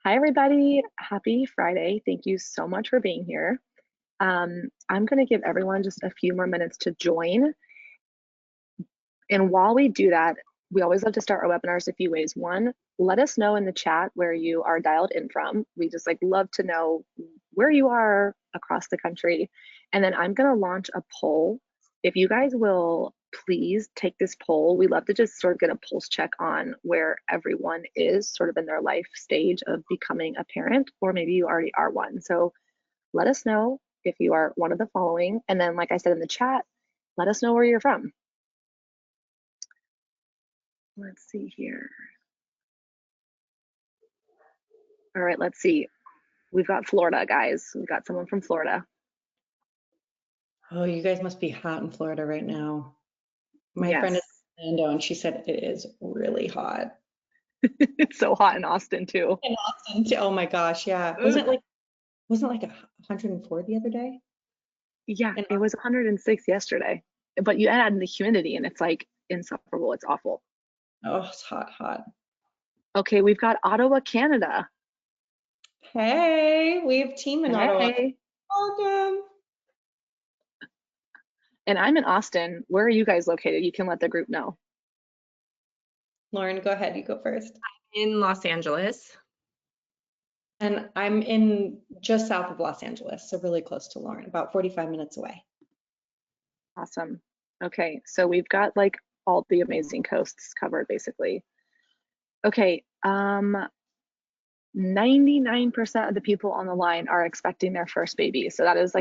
Hi, everybody. Happy Friday. Thank you so much for being here. I'm going to give everyone just a few more minutes to join. And while we do that, we always love to start our webinars a few ways. One, let us know in the chat where you are dialed in from. We just love to know where you are across the country. And then I'm going to launch a poll. If you guys will please take this poll, we love to just sort of get a pulse check on where everyone is sort of in their life stage of becoming a parent, or maybe you already are one. So let us know if you are one of the following. And then, like I said in the chat, let us know where you're from. Let's see here. All right, let's see. We've got Florida, guys. We've got someone from Florida. Oh, you guys must be hot in Florida right now. My friend is in Orlando and she said it is really hot. It's so hot in Austin too. In Austin too. Oh my gosh, yeah. Wasn't it like 104 the other day? Yeah, it was 106 yesterday. But you add in the humidity and it's like insufferable. It's awful. Oh, it's hot, hot. Okay, we've got Ottawa, Canada. Hey, we have team in Ottawa. Hey. Welcome. And I'm in Austin. Where are you guys located? You can let the group know. Lauren, go ahead. You go first. In Los Angeles. And I'm in just south of Los Angeles, so really close to Lauren, about 45 minutes away. Awesome. Okay, so we've got all the amazing coasts covered basically. Okay, 99% of the people on the line are expecting their first baby. So that is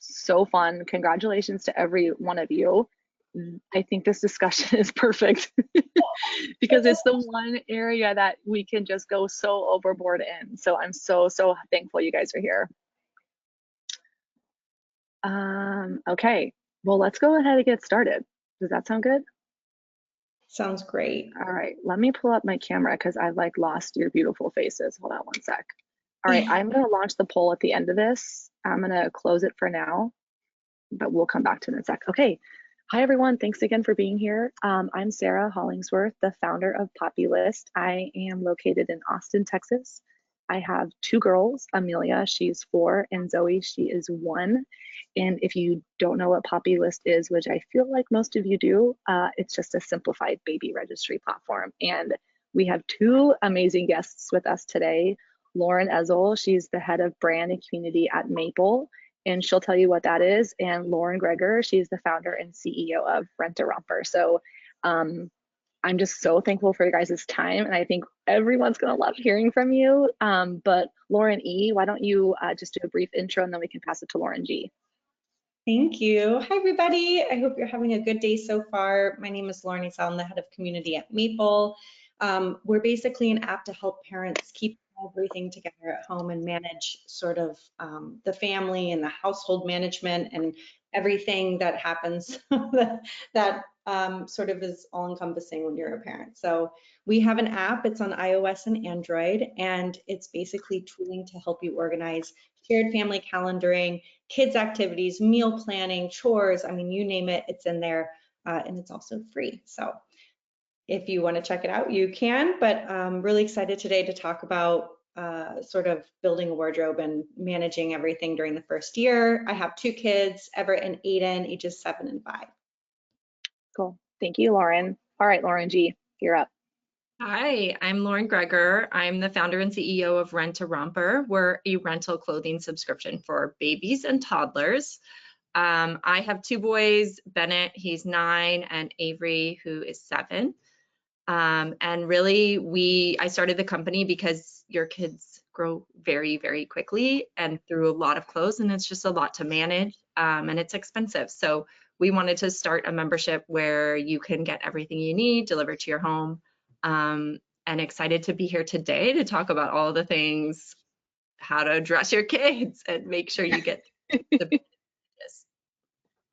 so fun. Congratulations to every one of you. I think this discussion is perfect because it's the one area that we can just go so overboard in. So I'm so thankful you guys are here. Okay, well, let's go ahead and get started. Does that sound good? Sounds great. All right, let me pull up my camera because I've lost your beautiful faces. Hold on one sec. All right, I'm gonna launch the poll at the end of this. I'm gonna close it for now, but we'll come back to it in a sec. Okay, hi everyone, thanks again for being here. I'm Sarah Hollingsworth, the founder of Populist. I am located in Austin, Texas. I have two girls, Amelia, she's 4, and Zoe, she is 1. And if you don't know what Populist is, which I feel like most of you do, it's just a simplified baby registry platform. And we have two amazing guests with us today. Lauren Ezzell, she's the head of brand and community at Maple, and she'll tell you what that is. And Lauren Gregor, she's the founder and CEO of Romper. So I'm just so thankful for your guys' time, and I think everyone's gonna love hearing from you. But Lauren E., why don't you just do a brief intro and then we can pass it to Lauren G. Thank you. Hi, everybody. I hope you're having a good day so far. My name is Lauren Ezzell. I'm the head of community at Maple. We're basically an app to help parents keep everything together at home and manage sort of the family and the household management and everything that happens that sort of is all encompassing when you're a parent. So we have an app, it's on iOS and Android, and it's basically tooling to help you organize shared family calendaring, kids activities, meal planning, chores, I mean, you name it, it's in there, and it's also free. So if you want to check it out, you can, but I'm really excited today to talk about sort of building a wardrobe and managing everything during the first year. I have 2 kids, Everett and Aiden, ages 7 and 5. Cool. Thank you, Lauren. All right, Lauren G., you're up. Hi, I'm Lauren Gregor. I'm the founder and CEO of Romper. We're a rental clothing subscription for babies and toddlers. I have 2 boys, Bennett, he's 9, and Avery, who is 7. And really, I started the company because your kids grow very, very quickly and through a lot of clothes, and it's just a lot to manage, and it's expensive. So we wanted to start a membership where you can get everything you need delivered to your home. And excited to be here today to talk about all the things, how to dress your kids and make sure you get the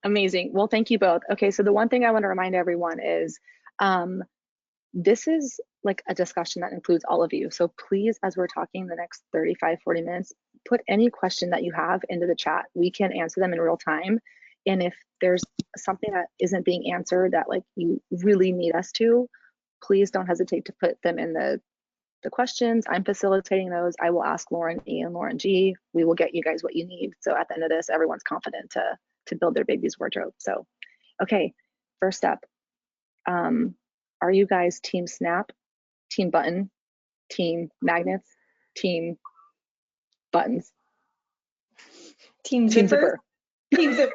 Amazing. Well, thank you both. Okay, so the one thing I want to remind everyone is this is a discussion that includes all of you. So please, as we're talking the next 35, 40 minutes, put any question that you have into the chat. We can answer them in real time. And if there's something that isn't being answered that you really need us to, please don't hesitate to put them in the the questions. I'm facilitating those. I will ask Lauren E and Lauren G. We will get you guys what you need. So at the end of this, everyone's confident to build their baby's wardrobe. So, okay, first up, are you guys team snap, team button, team magnets, team buttons? Team Team zipper. zipper. Team zipper.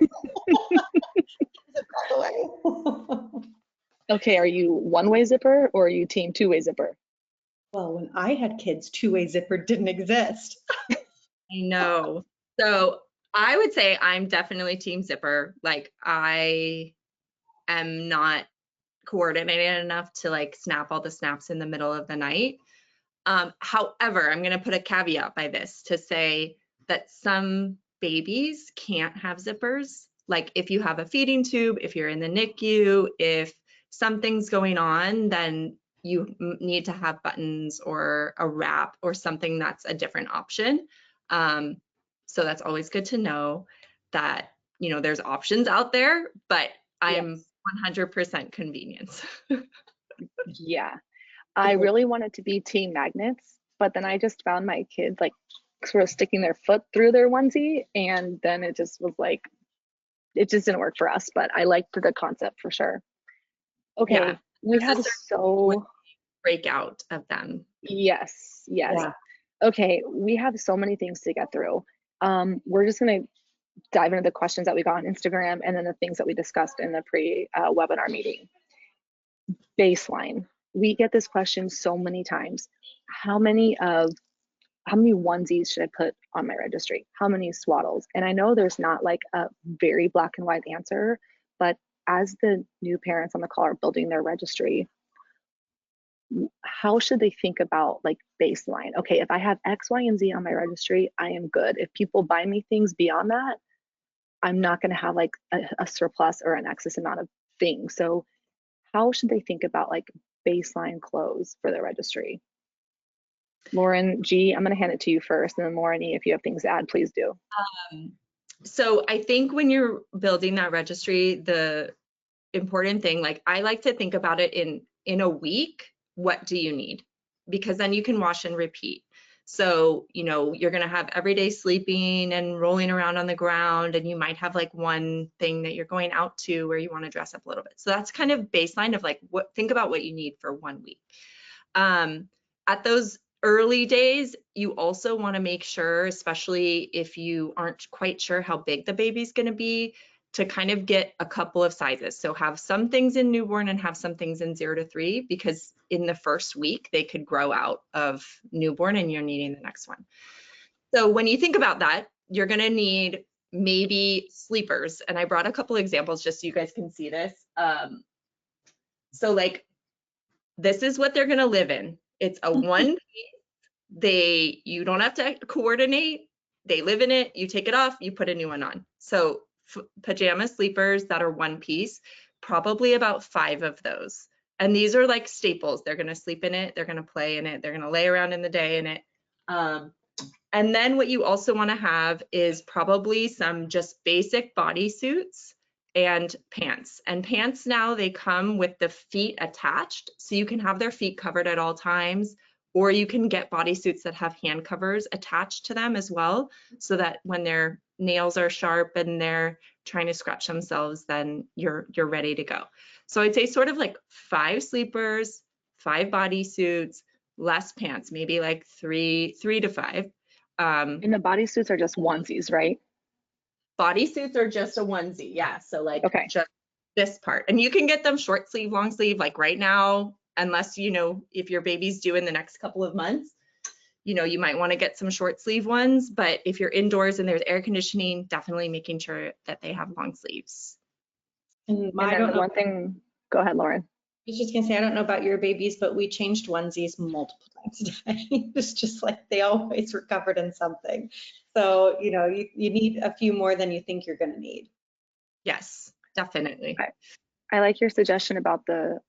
Zip all the way. Okay, are you one-way zipper or are you team two-way zipper? Well, when I had kids, two-way zipper didn't exist. I know. So I would say I'm definitely team zipper. Like I am not coordinated enough to like snap all the snaps in the middle of the night. However, I'm going to put a caveat by this to say that some babies can't have zippers. Like if you have a feeding tube, if you're in the NICU, if something's going on, then you need to have buttons or a wrap or something that's a different option. So that's always good to know that, you know, there's options out there, but I'm 100% convenience. Yeah, I really wanted to be team magnets, but then I just found my kids like sort of sticking their foot through their onesie, and then it just was like, it just didn't work for us, but I liked the concept for sure. Okay, Yeah, we have so breakout of them. yes. Yeah. Okay, we have so many things to get through. We're just gonna dive into the questions that we got on Instagram and then the things that we discussed in the pre-webinar meeting. Baseline. We get this question so many times. How many onesies should I put on my registry? How many swaddles? And I know there's not like a very black and white answer, but as the new parents on the call are building their registry, how should they think about like baseline? Okay, if I have X, Y, and Z on my registry, I am good. If people buy me things beyond that, I'm not going to have like a surplus or an excess amount of things. So how should they think about like baseline clothes for their registry? Lauren G, I'm going to hand it to you first, and then Lauren E, if you have things to add, please do. So I think when you're building that registry, the important thing, like I like to think about it in a week, what do you need? Because then you can wash and repeat. So, you know, you're going to have everyday sleeping and rolling around on the ground, and you might have like one thing that you're going out to where you want to dress up a little bit. So that's kind of baseline of like, think about what you need for 1 week. At those early days, you also want to make sure, especially if you aren't quite sure how big the baby's going to be, to kind of get a couple of sizes. So have some things in newborn and have some things in 0 to 3, because in the first week they could grow out of newborn and you're needing the next one. So when you think about that, you're going to need maybe sleepers. And I brought a couple examples just so you guys can see this. So like, this is what they're going to live in. It's a one piece. You don't have to coordinate. They live in it. You take it off, you put a new one on. So pajama sleepers that are one piece, probably about 5 of those. And these are like staples. They're going to sleep in it. They're going to play in it. They're going to lay around in the day in it. And then what you also want to have is probably some just basic bodysuits and pants. And pants now, they come with the feet attached, so you can have their feet covered at all times, or you can get bodysuits that have hand covers attached to them as well, so that when their nails are sharp and they're trying to scratch themselves, then you're ready to go. So I'd say sort of like 5 sleepers, 5 bodysuits, less pants, maybe like 3 to 5. And the bodysuits are just onesies, right? Bodysuits are just a onesie, yeah. So like just this part, and you can get them short sleeve, long sleeve, like right now, unless, you know, if your baby's due in the next couple of months, you know, you might want to get some short sleeve ones, but if you're indoors and there's air conditioning, definitely making sure that they have long sleeves. And I don't know. One thing, go ahead, Lauren. I was just gonna say, I don't know about your babies, but we changed onesies multiple times a day. It's just like they always were covered in something. So, you know, you need a few more than you think you're gonna need. Yes, definitely. I like your suggestion about the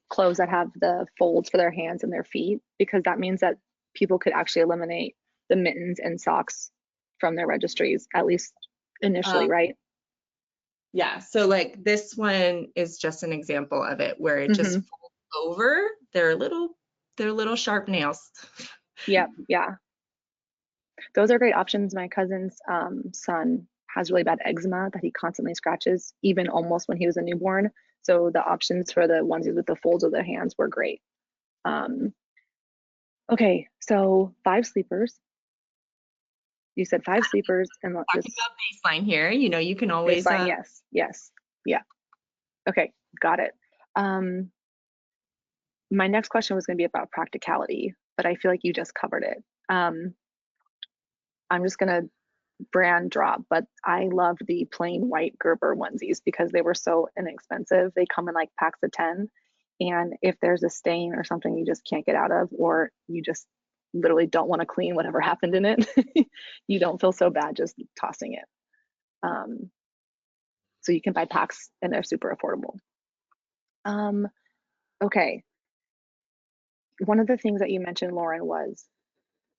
clothes that have the folds for their hands and their feet, because that means that people could actually eliminate the mittens and socks from their registries, at least initially, right? Yeah, so like this one is just an example of it where it just folds over. They're a little They're little sharp nails. Yep, yeah. Those are great options. My cousin's son has really bad eczema that he constantly scratches, even almost when he was a newborn. So the options for the onesies with the folds of the hands were great. Okay, so 5 sleepers. You said 5 sleepers and Talking about baseline here, you know, you can always baseline. Yes, yeah. Okay, got it. My next question was going to be about practicality, but I feel like you just covered it. I'm just going to brand drop, but I loved the plain white Gerber onesies because they were so inexpensive. They come in like packs of 10, and if there's a stain or something you just can't get out of, or you just literally don't want to clean whatever happened in it, you don't feel so bad just tossing it. So you can buy packs and they're super affordable. Okay. One of the things that you mentioned, Lauren, was,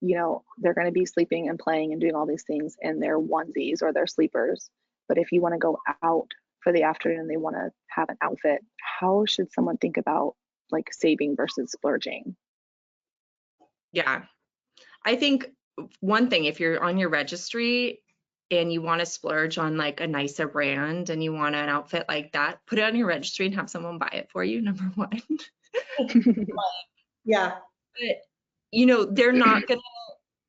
you know, they're going to be sleeping and playing and doing all these things in their onesies or their sleepers. But if you want to go out for the afternoon, they want to have an outfit, how should someone think about like saving versus splurging? Yeah, I think one thing, if you're on your registry and you want to splurge on like a nicer brand and you want an outfit like that, put it on your registry and have someone buy it for you, number one. Yeah. But, you know, they're not gonna,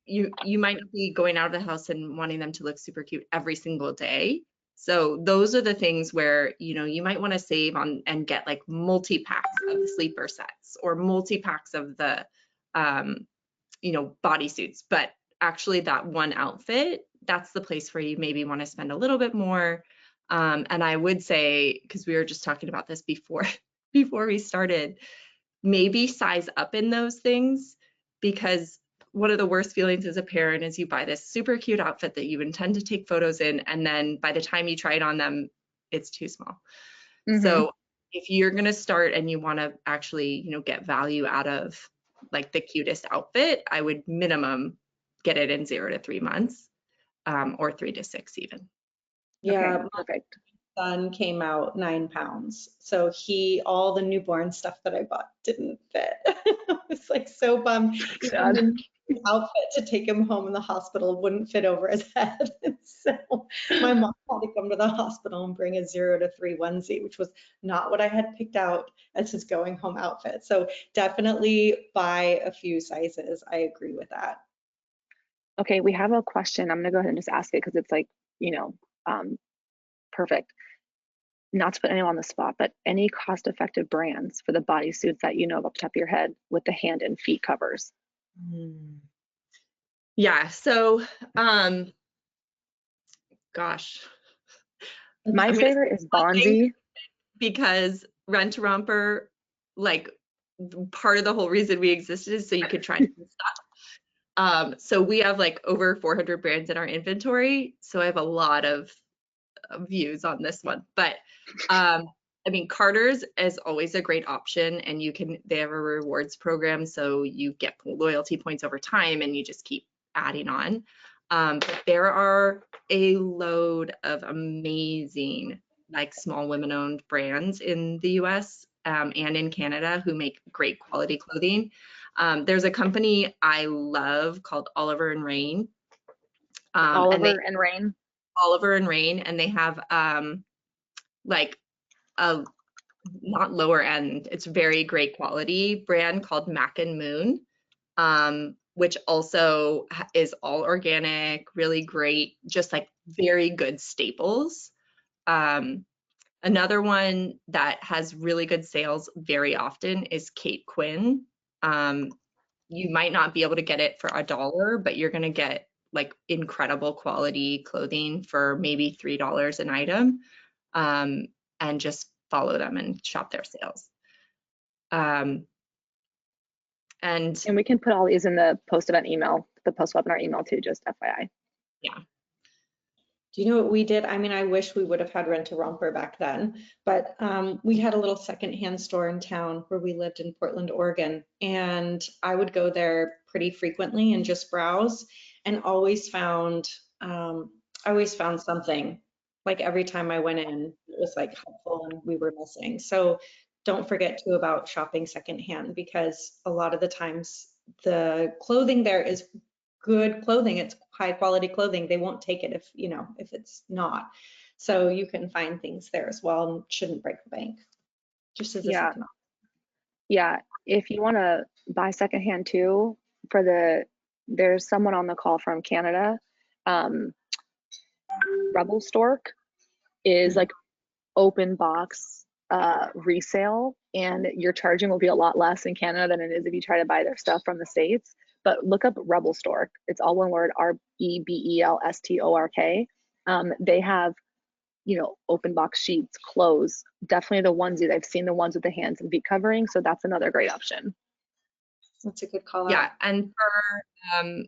you might not be going out of the house and wanting them to look super cute every single day. So those are the things where, you know, you might want to save on and get like multi-packs of the sleeper sets or multi-packs of the, you know, bodysuits. But actually that one outfit, that's the place where you maybe want to spend a little bit more. And I would say, because we were just talking about this before we started, maybe size up in those things, because one of the worst feelings as a parent is you buy this super cute outfit that you intend to take photos in, and then by the time you try it on them, it's too small. Mm-hmm. So if you're going to start and you want to actually, you know, get value out of like the cutest outfit, I would minimum get it in 0 to 3 months, or 3 to 6 even. Yeah, Okay, perfect. my son came out 9 pounds. So all the newborn stuff that I bought didn't fit. I was like so bummed. Even the outfit to take him home in the hospital wouldn't fit over his head. So my mom had to come to the hospital and bring a 0 to 3 onesie, which was not what I had picked out as his going home outfit. So definitely buy a few sizes. I agree with that. Okay, we have a question. I'm gonna go ahead and just ask it because it's like, you know, perfect. Not to put anyone on the spot, but any cost-effective brands for the bodysuits that you know off the top of your head with the hand and feet covers? Yeah, so gosh. My favorite is Bonzi. Because Rent-A-Romper, like part of the whole reason we existed is so you could try new stuff. So we have like over 400 brands in our inventory. So I have a lot of views on this one, but I mean, Carter's is always a great option, and they have a rewards program, so you get loyalty points over time and you just keep adding on. But there are a load of amazing like small women-owned brands in the US and in Canada who make great quality clothing. There's a company I love called Oliver and Rain. Oliver and Rain. Oliver and Rain, and they have like a not lower end, it's very great quality brand called Mac and Moon, which also is all organic, really great, just like very good staples. Another one that has really good sales very often is Kate Quinn. You might not be able to get it for $1, but you're going to get like incredible quality clothing for maybe $3 an item, and just follow them and shop their sales. And we can put all these in the post-event email, the post-webinar email too, just FYI. Yeah. Do you know what we did? I mean, I wish we would have had Rent-A-Romper back then, but we had a little secondhand store in town where we lived in Portland, Oregon, and I would go there pretty frequently and just browse, and always found something. Like every time I went in, it was like helpful and we were missing. So don't forget too about shopping secondhand, because a lot of the times the clothing there is good clothing. It's high quality clothing. They won't take it if, you know, if it's not. So you can find things there as well and shouldn't break the bank. Just as a Yeah. second. Yeah. If you want to buy secondhand too, there's someone on the call from Canada. Rebel Stork is like open box resale, and your charging will be a lot less in Canada than it is if you try to buy their stuff from the States. But look up Rebel Stork. It's all one word, REBELSTORK. They have, you know, open box sheets, clothes, definitely the onesies. I've seen the ones with the hands and feet covering, so that's another great option. That's a good call out. Yeah, and for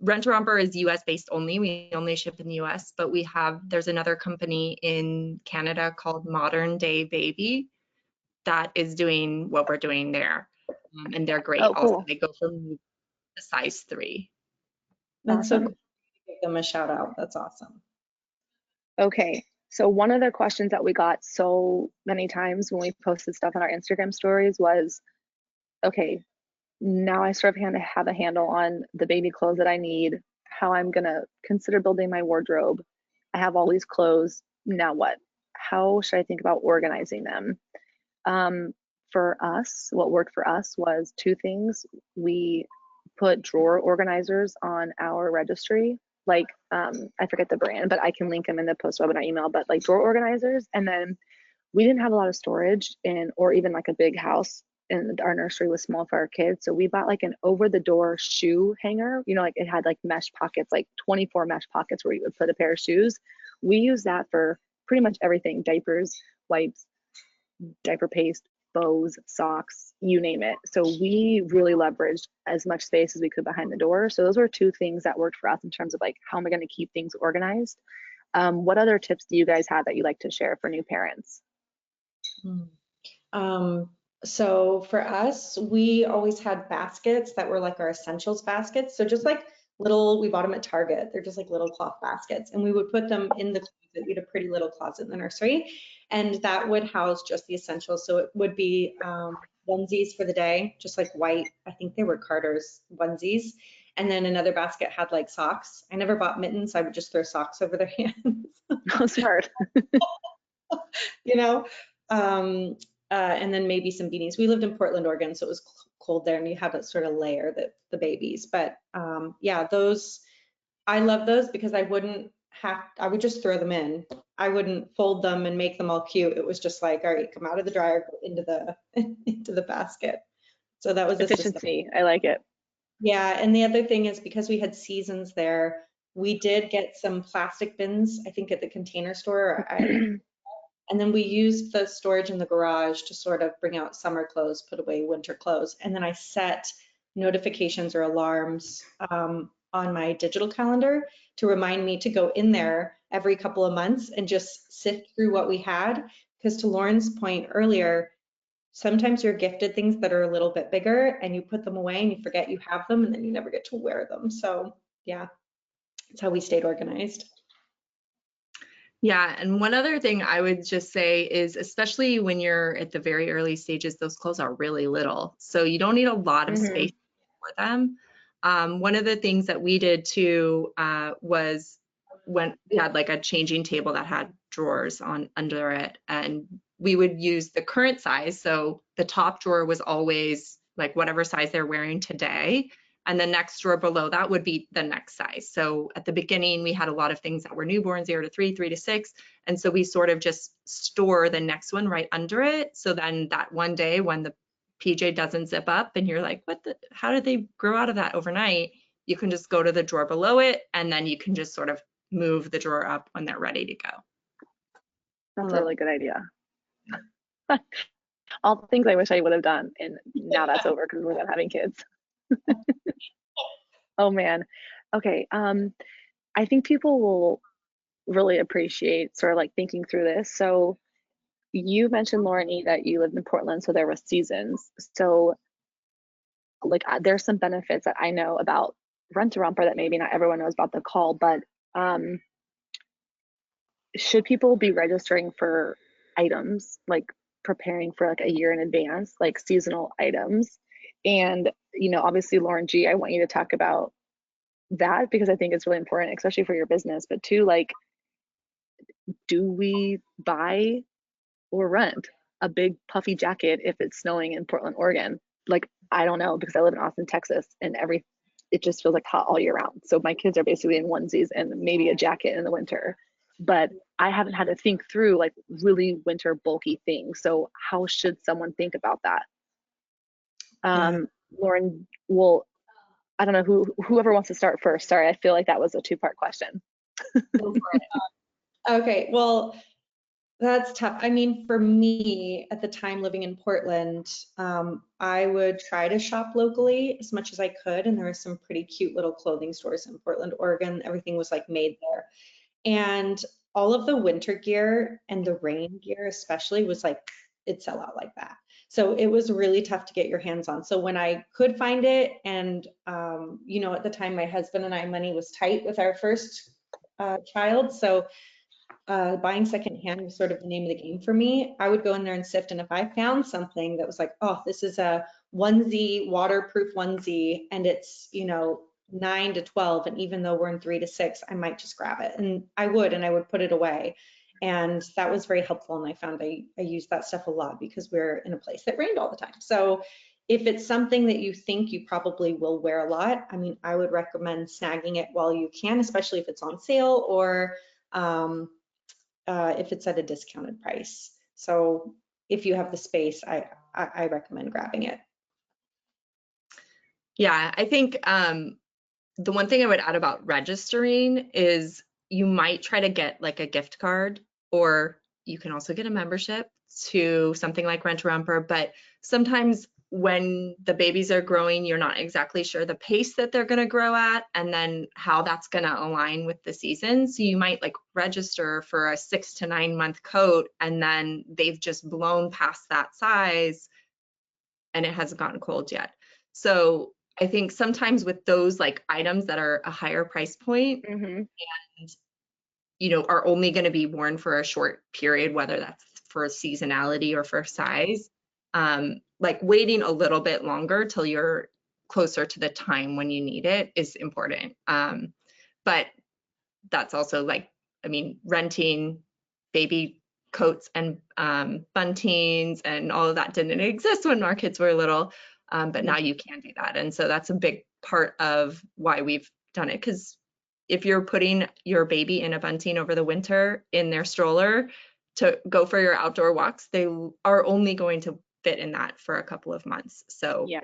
Rent a Romper is US based only. We only ship in the US, but there's another company in Canada called Modern Day Baby that is doing what we're doing there. And they're great. Oh, Also, cool. they go from a size 3. That's so Awesome. cool. Give them a shout out. That's awesome. Okay, so one of the questions that we got so many times when we posted stuff on our Instagram stories was, okay, now I sort of have a handle on the baby clothes that I need, how I'm gonna consider building my wardrobe. I have all these clothes, now what? How should I think about organizing them? For us, what worked for us was 2 things. We put drawer organizers on our registry, like I forget the brand, but I can link them in the post webinar email, but like drawer organizers. And then we didn't have a lot of storage or even like a big house, and our nursery was small for our kids. So we bought like an over the door shoe hanger, you know, like it had like mesh pockets, like 24 mesh pockets where you would put a pair of shoes. We use that for pretty much everything: diapers, wipes, diaper paste, bows, socks, you name it. So we really leveraged as much space as we could behind the door. So those were 2 things that worked for us in terms of like, how am I going to keep things organized? What other tips do you guys have that you like to share for new parents? So for us, we always had baskets that were like our essentials baskets. So just like we bought them at Target. They're just like little cloth baskets, and we would put them in the closet. We had a pretty little closet in the nursery, and that would house just the essentials. So it would be onesies for the day, just like white, I think they were Carter's onesies. And then another basket had like socks. I never bought mittens. I would just throw socks over their hands. Oh, smart. You know, and then maybe some beanies. We lived in Portland, Oregon, so it was cold there, and you had to sort of layer the babies. But yeah, I love those because I would just throw them in. I wouldn't fold them and make them all cute. It was just like, all right, come out of the dryer, go into the into the basket. So that was the system. Efficiency. I like it. Yeah, and the other thing is, because we had seasons there, we did get some plastic bins, I think at the Container Store. And then we used the storage in the garage to sort of bring out summer clothes, put away winter clothes. And then I set notifications or alarms on my digital calendar to remind me to go in there every couple of months and just sift through what we had. Because to Lauren's point earlier, sometimes you're gifted things that are a little bit bigger and you put them away and you forget you have them, and then you never get to wear them. So yeah, that's how we stayed organized. Yeah, and one other thing I would just say is, especially when you're at the very early stages, those clothes are really little. So you don't need a lot of space for them. One of the things that we did too was when we had like a changing table that had drawers under it, and we would use the current size. So the top drawer was always like whatever size they're wearing today. And the next drawer below that would be the next size. So at the beginning, we had a lot of things that were newborn, 0 to 3, 3 to 6. And so we sort of just store the next one right under it. So then that one day when the PJ doesn't zip up and you're like, how did they grow out of that overnight? You can just go to the drawer below it, and then you can just sort of move the drawer up when they're ready to go. That's a really good idea. All the things I wish I would have done, and now that's over because we're done having kids. Oh man. Okay. I think people will really appreciate sort of like thinking through this. So you mentioned, Lauren E., that you lived in Portland, so there were seasons. So like there's some benefits that I know about Rent a Romper that maybe not everyone knows about the call, but should people be registering for items like preparing for like a year in advance, like seasonal items. And, you know, obviously, Lauren G, I want you to talk about that because I think it's really important, especially for your business. But two, like, do we buy or rent a big puffy jacket if it's snowing in Portland, Oregon? Like, I don't know, because I live in Austin, Texas, and it just feels like hot all year round. So my kids are basically in onesies and maybe a jacket in the winter. But I haven't had to think through like really winter bulky things. So how should someone think about that? Lauren, well, I don't know whoever wants to start first. Sorry, I feel like that was a two-part question. Go for it. Okay, well, that's tough. I mean, for me at the time living in Portland, I would try to shop locally as much as I could. And there were some pretty cute little clothing stores in Portland, Oregon. Everything was like made there. And all of the winter gear and the rain gear especially was like, it'd sell out like that. So it was really tough to get your hands on. So when I could find it, and you know, at the time my husband and I, money was tight with our first child. So buying secondhand was sort of the name of the game for me. I would go in there and sift, and if I found something that was like, oh, this is a onesie, waterproof onesie, and it's, you know, 9 to 12, and even though we're in 3 to 6, I might just grab it, and I would put it away. And that was very helpful, and I found I used that stuff a lot because we're in a place that rained all the time. So if it's something that you think you probably will wear a lot, I mean, I would recommend snagging it while you can, especially if it's on sale or if it's at a discounted price. So if you have the space, I recommend grabbing it. Yeah, I think the one thing I would add about registering is you might try to get like a gift card, or you can also get a membership to something like Rent a Romper. But sometimes when the babies are growing, you're not exactly sure the pace that they're going to grow at, and then how that's going to align with the season. So you might like register for a 6 to 9 month coat, and then they've just blown past that size and it hasn't gotten cold yet. So I think sometimes with those like items that are a higher price point and, you know, are only going to be worn for a short period, whether that's for seasonality or for size, like waiting a little bit longer till you're closer to the time when you need it is important. But that's also like, I mean, renting baby coats and buntines and all of that didn't exist when our kids were little, but now you can do that. And so that's a big part of why we've done it, because if you're putting your baby in a bunting over the winter in their stroller to go for your outdoor walks, they are only going to fit in that for a couple of months. So Yeah,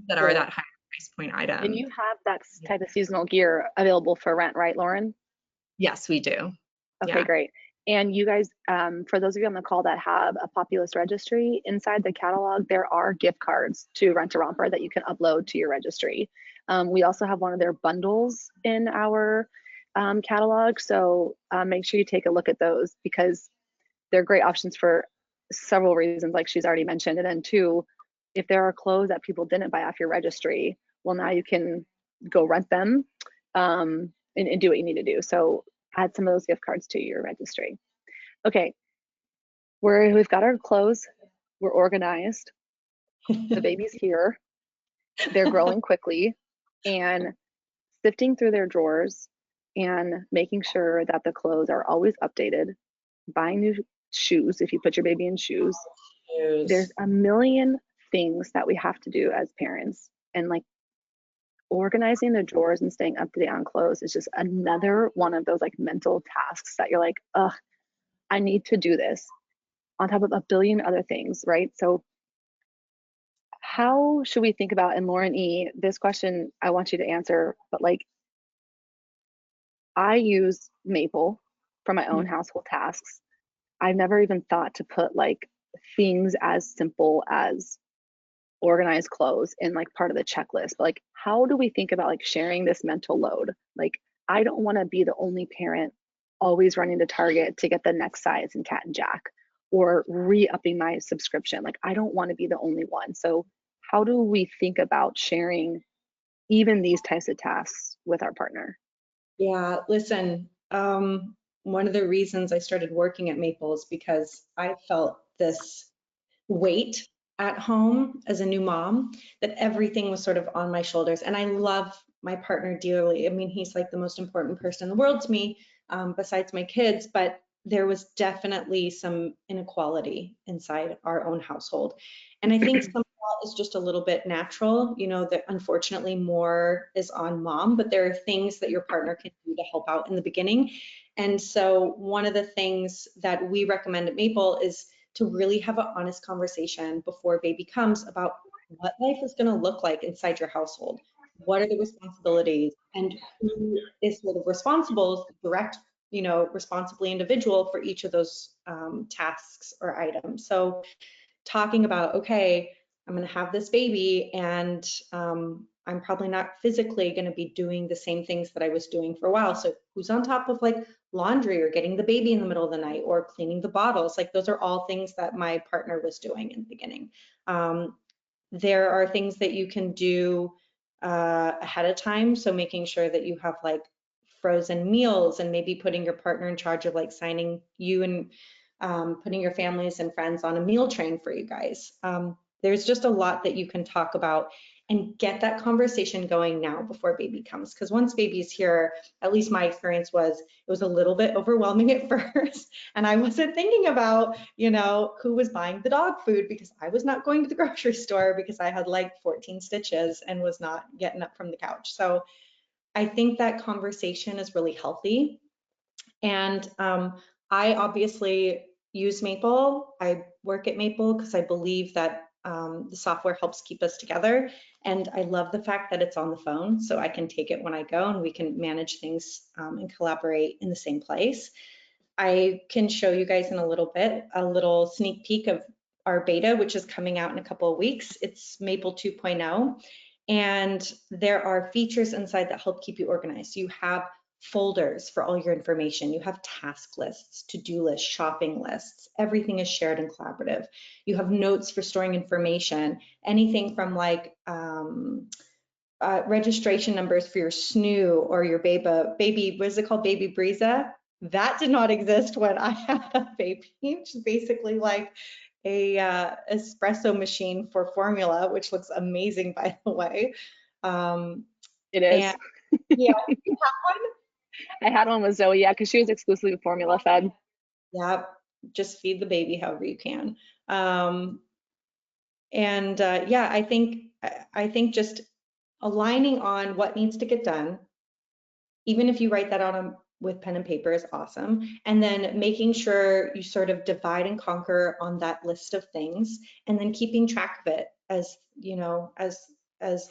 that are that higher price point item. and you have that type of seasonal gear available for rent, right, Lauren? Yes, we do. Okay, Yeah. great. And you guys, for those of you on the call that have a Populous registry, inside the catalog, there are gift cards to Rent a Romper that you can upload to your registry. We also have one of their bundles in our catalog, so make sure you take a look at those because they're great options for several reasons, like she's already mentioned. And then two, if there are clothes that people didn't buy off your registry, well, now you can go rent them and do what you need to do. So add some of those gift cards to your registry. Okay, we've got our clothes, we're organized, the baby's here, they're growing quickly, and sifting through their drawers and making sure that the clothes are always updated, buying new shoes if you put your baby in shoes. There's a million things that we have to do as parents, and like organizing the drawers and staying up to date on clothes is just another one of those like mental tasks that you're like, ugh, I need to do this on top of a billion other things, right? So how should we think about, and Lauren E, this question I want you to answer, but like I use Maple for my own household tasks. I've never even thought to put like things as simple as organized clothes in like part of the checklist. But like, how do we think about like sharing this mental load? Like, I don't want to be the only parent always running to Target to get the next size in Cat and Jack or re-upping my subscription. Like, I don't want to be the only one. So how do we think about sharing even these types of tasks with our partner? Yeah, listen, one of the reasons I started working at Maple is because I felt this weight at home as a new mom, that everything was sort of on my shoulders. And I love my partner dearly. I mean, he's like the most important person in the world to me, besides my kids, but there was definitely some inequality inside our own household. And I think some of that is just a little bit natural, you know, that unfortunately more is on mom, but there are things that your partner can do to help out in the beginning. And so one of the things that we recommend at Maple is to really have an honest conversation before baby comes about what life is going to look like inside your household. What are the responsibilities, and who is sort of responsible, direct, you know, responsibly individual for each of those tasks or items. So talking about, okay, I'm going to have this baby, and I'm probably not physically going to be doing the same things that I was doing for a while. So who's on top of like laundry or getting the baby in the middle of the night or cleaning the bottles? Like those are all things that my partner was doing in the beginning. There are things that you can do ahead of time. So making sure that you have like frozen meals, and maybe putting your partner in charge of like signing you and putting your families and friends on a meal train for you guys. There's just a lot that you can talk about and get that conversation going now before baby comes. Because once baby's here, at least my experience was, it was a little bit overwhelming at first. And I wasn't thinking about, you know, who was buying the dog food, because I was not going to the grocery store because I had like 14 stitches and was not getting up from the couch. So I think that conversation is really healthy. And I obviously use Maple. I work at Maple because I believe that the software helps keep us together. And I love the fact that it's on the phone, so I can take it when I go and we can manage things and collaborate in the same place. I can show you guys in a little bit, a little sneak peek of our beta, which is coming out in a couple of weeks. It's Maple 2.0. And there are features inside that help keep you organized. You have folders for all your information. You have task lists, to-do lists, shopping lists. Everything is shared and collaborative. You have notes for storing information, anything from like registration numbers for your snoo or your baby, what is it called? Baby Breeza. That did not exist when I had a baby, which is basically like a espresso machine for formula, which looks amazing, by the way. It is. And yeah, you have one? I had one with Zoe, yeah, because she was exclusively formula fed. Yeah, just feed the baby however you can. Yeah, I think just aligning on what needs to get done, even if you write that out with pen and paper, is awesome. And then making sure you sort of divide and conquer on that list of things, and then keeping track of it as, you know, as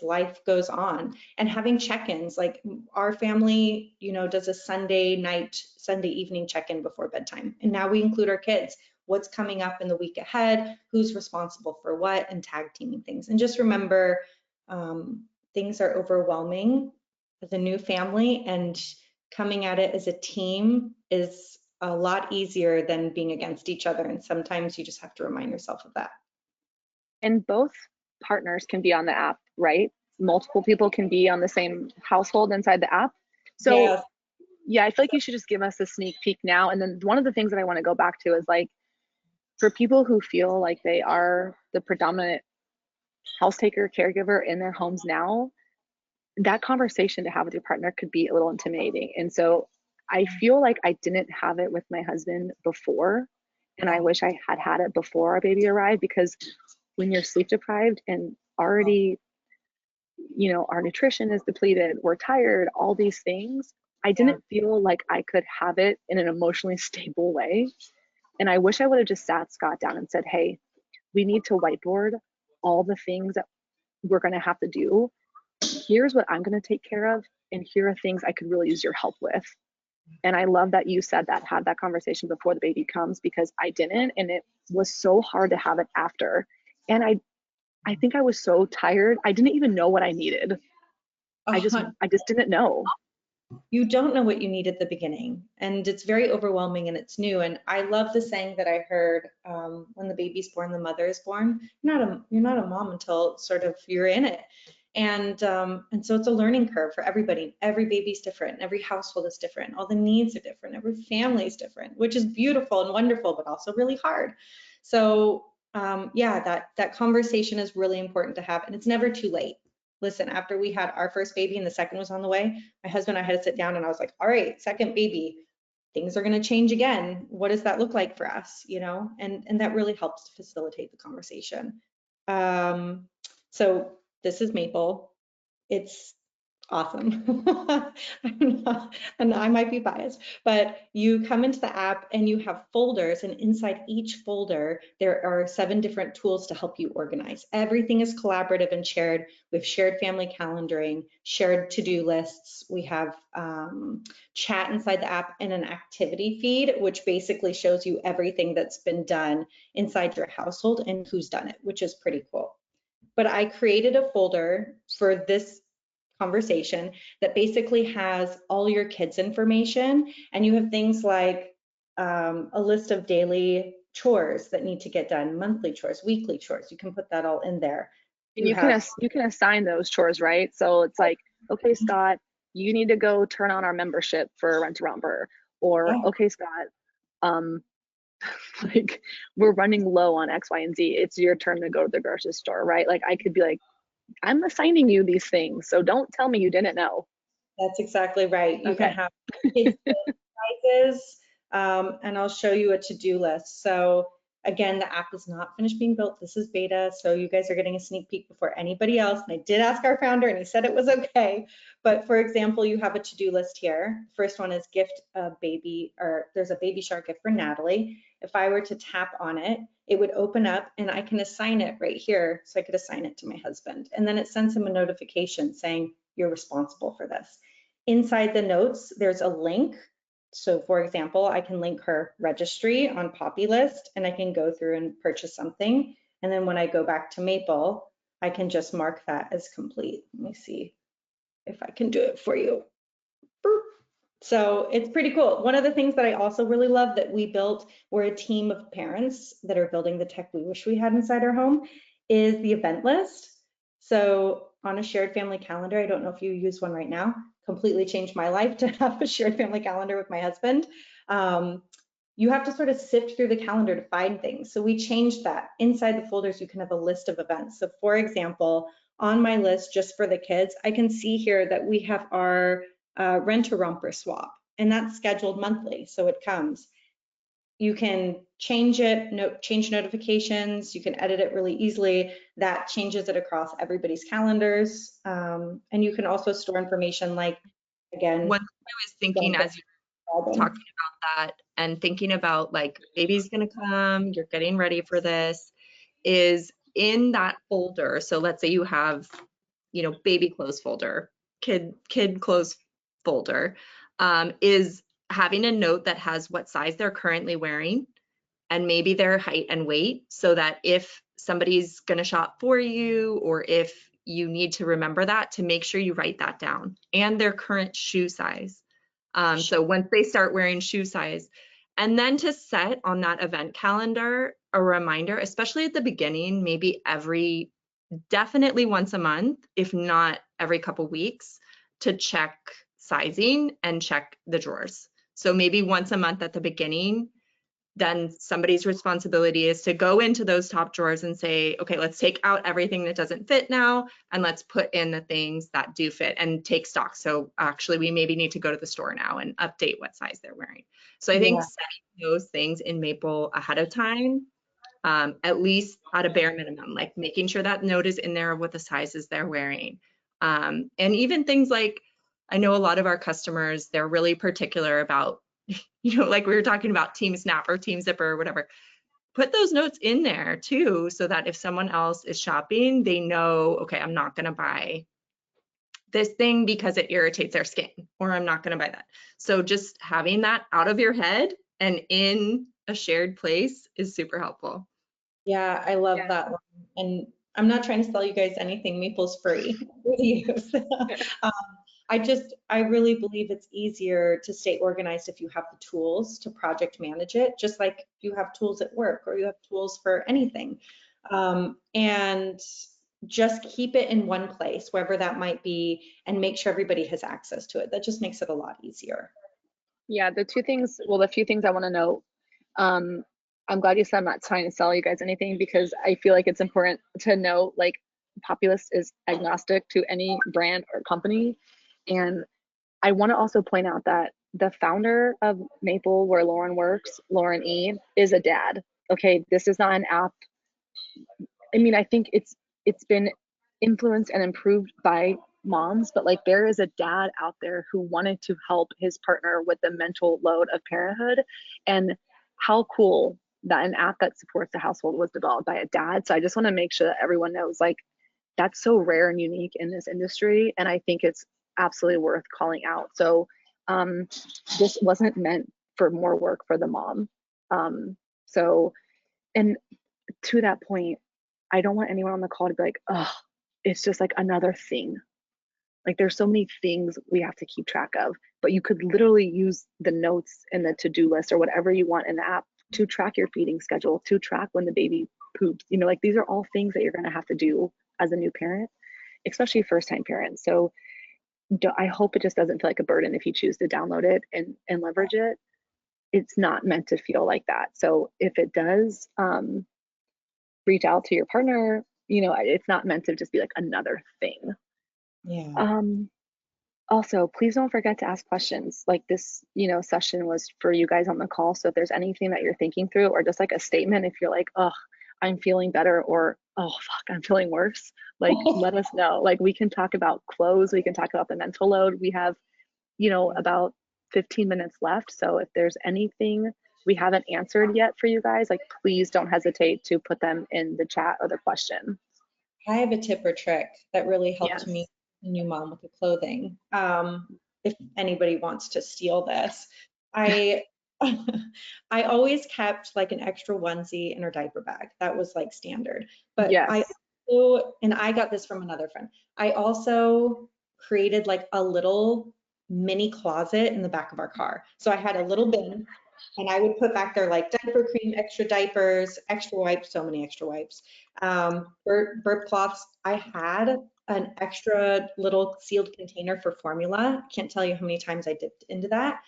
life goes on, and having check-ins. Like our family, you know, does a Sunday evening check-in before bedtime. And now we include our kids. What's coming up in the week ahead, who's responsible for what, and tag teaming things. And just remember, things are overwhelming as a new family, and coming at it as a team is a lot easier than being against each other. And sometimes you just have to remind yourself of that. And both partners can be on the app, right? Multiple people can be on the same household inside the app. So Yes. yeah, I feel like you should just give us a sneak peek now. And then one of the things that I want to go back to is like, for people who feel like they are the predominant house taker, caregiver in their homes now, that conversation to have with your partner could be a little intimidating. And so I feel like I didn't have it with my husband before, and I wish I had had it before our baby arrived, because when you're sleep deprived and already, you know, our nutrition is depleted, we're tired, all these things, I didn't feel like I could have it in an emotionally stable way. And I wish I would have just sat Scott down and said, hey, we need to whiteboard all the things that we're going to have to do. Here's what I'm going to take care of, and here are things I could really use your help with. And I love that you said that, had that conversation before the baby comes, because I didn't, and it was so hard to have it after. And I think I was so tired, I didn't even know what I needed. I just didn't know. You don't know what you need at the beginning, and it's very overwhelming, and it's new. And I love the saying that I heard, when the baby's born, the mother is born. You're not a mom until sort of you're in it. And so it's a learning curve for everybody. Every baby's different. Every household is different. All the needs are different. Every family is different, which is beautiful and wonderful, but also really hard. So yeah, that conversation is really important to have, and it's never too late. Listen, after we had our first baby and the second was on the way, my husband and I had to sit down and I was like, all right, second baby, things are going to change again. What does that look like for us? You know, and that really helps to facilitate the conversation. So this is Maple. It's awesome. And I might be biased, but you come into the app and you have folders, and inside each folder, there are 7 different tools to help you organize. Everything is collaborative and shared. We've shared family calendaring, shared to-do lists. We have chat inside the app and an activity feed, which basically shows you everything that's been done inside your household and who's done it, which is pretty cool. But I created a folder for this conversation that basically has all your kids' information, and you have things like a list of daily chores that need to get done, monthly chores, weekly chores. You can put that all in there. And you can assign those chores, right? So it's like, okay, Scott, you need to go turn on our membership for Rent a Romper, or okay, Scott, like we're running low on X, Y, and Z. It's your turn to go to the grocery store, right? Like I could be like, I'm assigning you these things, so don't tell me you didn't know. That's exactly right. You can have kids' sizes, and I'll show you a to-do list. So again, the app is not finished being built. This is beta, so you guys are getting a sneak peek before anybody else. And I did ask our founder, and he said it was okay. But for example, you have a to-do list here. First one is gift a baby, or there's a baby shower gift for Natalie. If I were to tap on it, it would open up and I can assign it right here. So I could assign it to my husband. And then it sends him a notification saying, you're responsible for this. Inside the notes, there's a link. So for example, I can link her registry on Poppy List, and I can go through and purchase something. And then when I go back to Maple, I can just mark that as complete. Let me see if I can do it for you. So it's pretty cool. One of the things that I also really love that we built, we're a team of parents that are building the tech we wish we had inside our home, is the event list. So on a shared family calendar, I don't know if you use one right now, completely changed my life to have a shared family calendar with my husband. You have to sort of sift through the calendar to find things. So we changed that. Inside the folders, you can have a list of events. So for example, on my list, just for the kids, I can see here that we have our Rent a Romper swap, and that's scheduled monthly, so it comes. You can change it, change notifications, you can edit it really easily. That changes it across everybody's calendars, and you can also store information like, again. What I was thinking as you were talking about that and thinking about like baby's gonna come, you're getting ready for this, is in that folder. So let's say you have, baby clothes folder, kid clothes folder, is having a note that has what size they're currently wearing and maybe their height and weight, so that if somebody's going to shop for you, or if you need to remember that, to make sure you write that down, and their current shoe size. So once they start wearing shoe size, and then to set on that event calendar a reminder, especially at the beginning, maybe definitely once a month, if not every couple weeks, to check sizing and check the drawers. So maybe once a month at the beginning, then somebody's responsibility is to go into those top drawers and say, okay, let's take out everything that doesn't fit now, and let's put in the things that do fit and take stock. So actually, we maybe need to go to the store now and update what size they're wearing. So I think setting those things in Maple ahead of time, at least at a bare minimum, like making sure that note is in there of what the sizes they're wearing. And even things like, I know a lot of our customers, they're really particular about, like we were talking about Team Snap or Team Zipper or whatever. Put those notes in there too, so that if someone else is shopping, they know, okay, I'm not gonna buy this thing because it irritates their skin, or I'm not gonna buy that. So just having that out of your head and in a shared place is super helpful. Yeah, I love that one. And I'm not trying to sell you guys anything. Maple's free to use. I really believe it's easier to stay organized if you have the tools to project manage it, just like you have tools at work or you have tools for anything. And just keep it in one place, wherever that might be, and make sure everybody has access to it. That just makes it a lot easier. Yeah, the few things I want to note, I'm glad you said I'm not trying to sell you guys anything, because I feel like it's important to know, like, Populist is agnostic to any brand or company. And I want to also point out that the founder of Maple, where Lauren works, Lauren E, is a dad. Okay, this is not an app. I mean, I think it's been influenced and improved by moms, but like there is a dad out there who wanted to help his partner with the mental load of parenthood. And how cool that an app that supports the household was developed by a dad. So I just want to make sure that everyone knows, like, that's so rare and unique in this industry. And I think it's absolutely worth calling out. So um, this wasn't meant for more work for the mom. So, and to that point, I don't want anyone on the call to be like, oh, it's just like another thing. Like there's so many things we have to keep track of, but you could literally use the notes in the to-do list or whatever you want in the app to track your feeding schedule, to track when the baby poops. You know, like these are all things that you're going to have to do as a new parent, especially first-time parents. So I hope it just doesn't feel like a burden if you choose to download it and leverage it. It's not meant to feel like that. So if it does, reach out to your partner. You know, it's not meant to just be like another thing. Yeah. Also, please don't forget to ask questions. Like this, you know, session was for you guys on the call. So if there's anything that you're thinking through, or just like a statement, if you're like, oh, I'm feeling better, or oh, fuck, I'm feeling worse, like let us know. Like we can talk about clothes, we can talk about the mental load. We have, you know, about 15 minutes left. So if there's anything we haven't answered yet for you guys, like please don't hesitate to put them in the chat or the question. I have a tip or trick that really helped Yes. me, a new mom, with the clothing. If anybody wants to steal this, I I always kept like an extra onesie in her diaper bag. That was like standard. But Yes. I also, and I got this from another friend, I also created like a little mini closet in the back of our car. So I had a little bin, and I would put back there like diaper cream, extra diapers, extra wipes, so many extra wipes, burp cloths. I had an extra little sealed container for formula. Can't tell you how many times I dipped into that.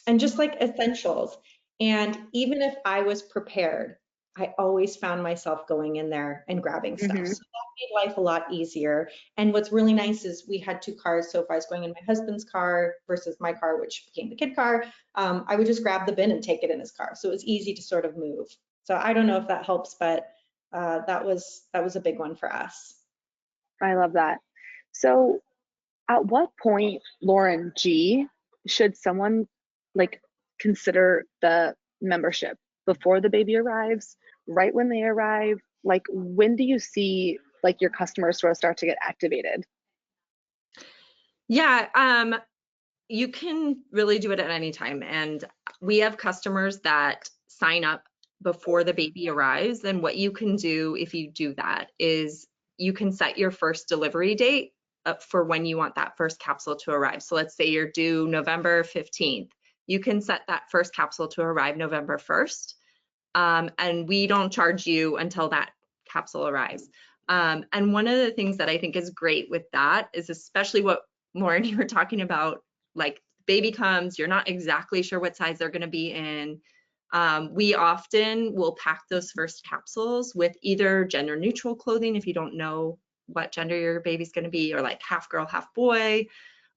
And just like essentials. And even if I was prepared, I always found myself going in there and grabbing stuff. Mm-hmm. So that made life a lot easier. And what's really nice is we had 2 cars. So if I was going in my husband's car versus my car, which became the kid car, I would just grab the bin and take it in his car. So it was easy to sort of move. So I don't know if that helps, but that was a big one for us. I love that. So at what point, Lauren G, should someone like consider the membership? Before the baby arrives, right when they arrive? Like when do you see like your customers sort of start to get activated? Yeah, you can really do it at any time. And we have customers that sign up before the baby arrives. And what you can do if you do that is you can set your first delivery date for when you want that first capsule to arrive. So let's say you're due November 15th. You can set that first capsule to arrive November 1st. And we don't charge you until that capsule arrives. And one of the things that I think is great with that is, especially what Lauren, you were talking about, like baby comes, you're not exactly sure what size they're going to be in. We often will pack those first capsules with either gender neutral clothing if you don't know what gender your baby's going to be, or like half girl, half boy,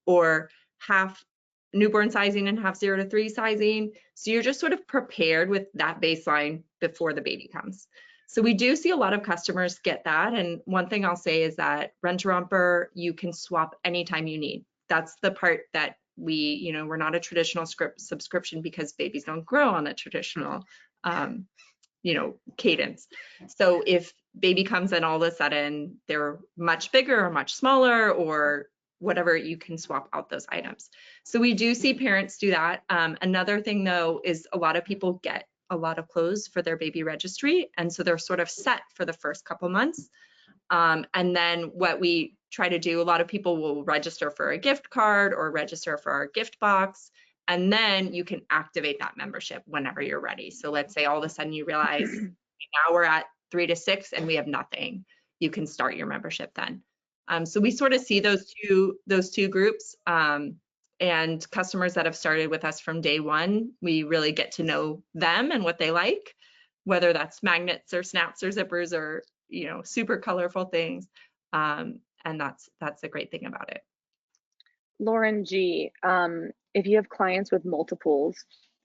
or half newborn sizing and half 0 to 3 sizing. So you're just sort of prepared with that baseline before the baby comes. So we do see a lot of customers get that. And one thing I'll say is that Rent-A-Romper, you can swap anytime you need. That's the part that we're not a traditional subscription, because babies don't grow on a traditional, cadence. So if baby comes in all of a sudden, they're much bigger or much smaller or whatever, you can swap out those items. So we do see parents do that. Another thing though is a lot of people get a lot of clothes for their baby registry, and so they're sort of set for the first couple months. And then what we try to do, a lot of people will register for a gift card or register for our gift box, and then you can activate that membership whenever you're ready. So let's say all of a sudden you realize now we're at 3 to 6 and we have nothing, you can start your membership then. So we sort of see those two groups. and customers that have started with us from day one, we really get to know them and what they like, whether that's magnets or snaps or zippers or, you know, super colorful things. And that's the great thing about it. Lauren G, if you have clients with multiples,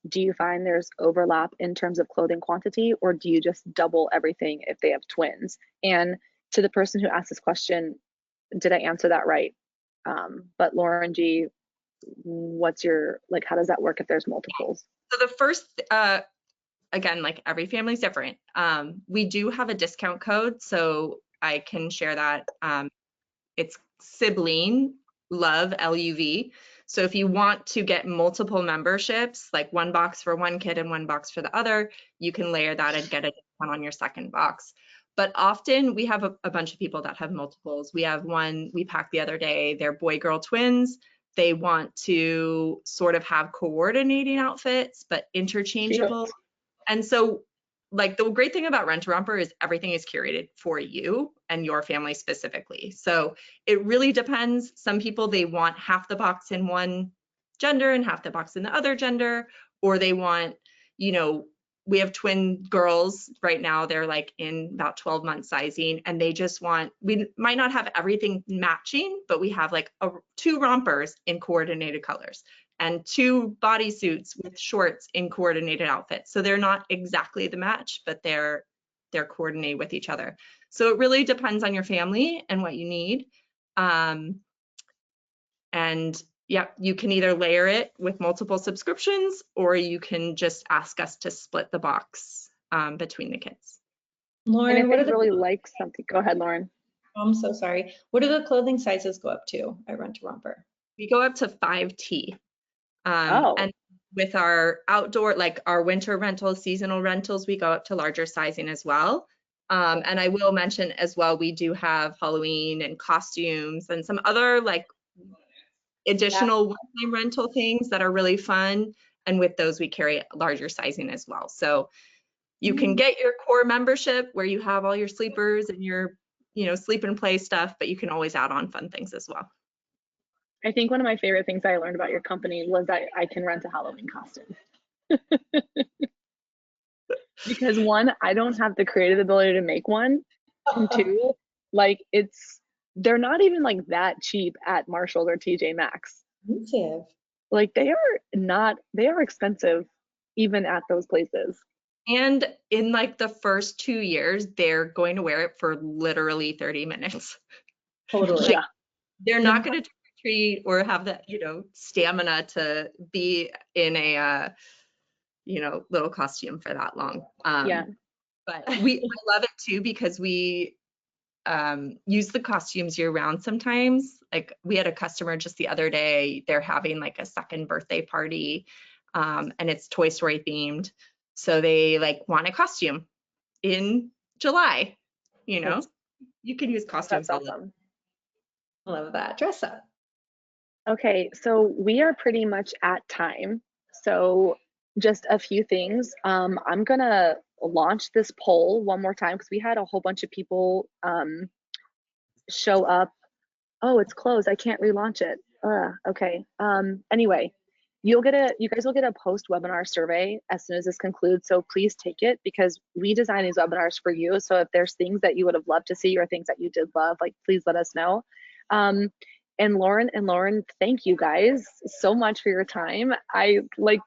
do you find there's overlap in terms of clothing quantity, or do you just double everything if they have twins? And to the person who asked this question, did I answer that right? But Lauren G, what's your, like, how does that work if there's multiples? So the first, again, like every family's different. We do have a discount code, so I can share that. It's sibling love, LUV. So if you want to get multiple memberships, like one box for one kid and one box for the other, you can layer that and get a discount on your second box. But often we have a bunch of people that have multiples. We have one we packed the other day, they're boy-girl twins. They want to sort of have coordinating outfits, but interchangeable. Cute. And so, like, the great thing about Rent a Romper is everything is curated for you and your family specifically. So it really depends. Some people, they want half the box in one gender and half the box in the other gender, or they want, you know, we have twin girls right now, they're like in about 12-month sizing, and they just want, we might not have everything matching, but we have like 2 rompers in coordinated colors and 2 bodysuits with shorts in coordinated outfits. So they're not exactly the match, but they're coordinated with each other. So it really depends on your family and what you need. And yeah, you can either layer it with multiple subscriptions, or you can just ask us to split the box between the kids. Lauren, And if what are they the, really like something, go ahead, Lauren. I'm so sorry. What do the clothing sizes go up to at Rent a Romper? We go up to 5T. Oh. And with our outdoor, like our winter rentals, seasonal rentals, we go up to larger sizing as well. And I will mention as well, we do have Halloween and costumes and some other like additional one-time rental things that are really fun. And with those, we carry larger sizing as well. So you can get your core membership where you have all your sleepers and your, you know, sleep and play stuff, but you can always add on fun things as well. I think one of my favorite things I learned about your company was that I can rent a Halloween costume. Because 1, I don't have the creative ability to make one. And 2, like they're not even like that cheap at Marshall or TJ Maxx. Expensive. Like they are expensive even at those places. And in like the first 2 years, they're going to wear it for literally 30 minutes. Totally. Yeah. They're not going to treat or have the, you know, stamina to be in a, you know, little costume for that long. Yeah. But I love it too, because we use the costumes year round sometimes. Like we had a customer just the other day, they're having like a second birthday party and it's Toy Story themed. So they like want a costume in July, you know, you can use costumes. That's awesome. I love that. Dress up. Okay, so we are pretty much at time. So just a few things. I'm gonna launch this poll one more time because we had a whole bunch of people show up. Oh, it's closed. I can't relaunch it. Okay. Anyway, you guys will get a post webinar survey as soon as this concludes. So please take it because we design these webinars for you. So if there's things that you would have loved to see or things that you did love, like please let us know. And Lauren, thank you guys so much for your time. I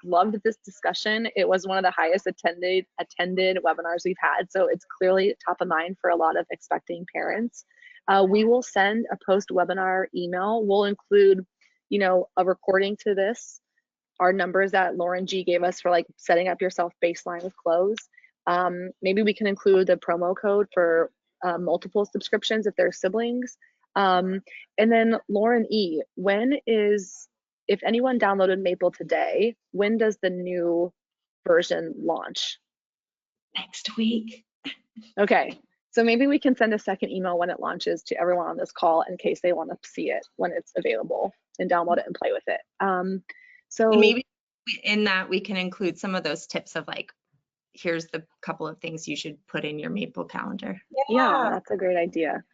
loved this discussion. It was one of the highest attended webinars we've had. So it's clearly top of mind for a lot of expecting parents. We will send a post-webinar email. We'll include, you know, a recording to this, our numbers that Lauren G gave us for like setting up your self-baseline with clothes. Maybe we can include the promo code for multiple subscriptions if they're siblings. And then Lauren E, if anyone downloaded Maple today, when does the new version launch? Next week. Okay. So maybe we can send a second email when it launches to everyone on this call in case they want to see it when it's available and download it and play with it. So and maybe in that we can include some of those tips of like, here's the couple of things you should put in your Maple calendar. Yeah, that's a great idea.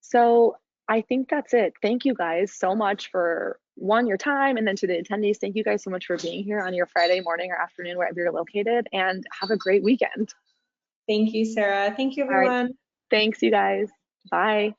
So I think that's it. Thank you guys so much for one, your time, and then to the attendees, thank you guys so much for being here on your Friday morning or afternoon, wherever you're located, and have a great weekend. Thank you, Sarah. Thank you, All right. everyone. Thanks, you guys. Bye.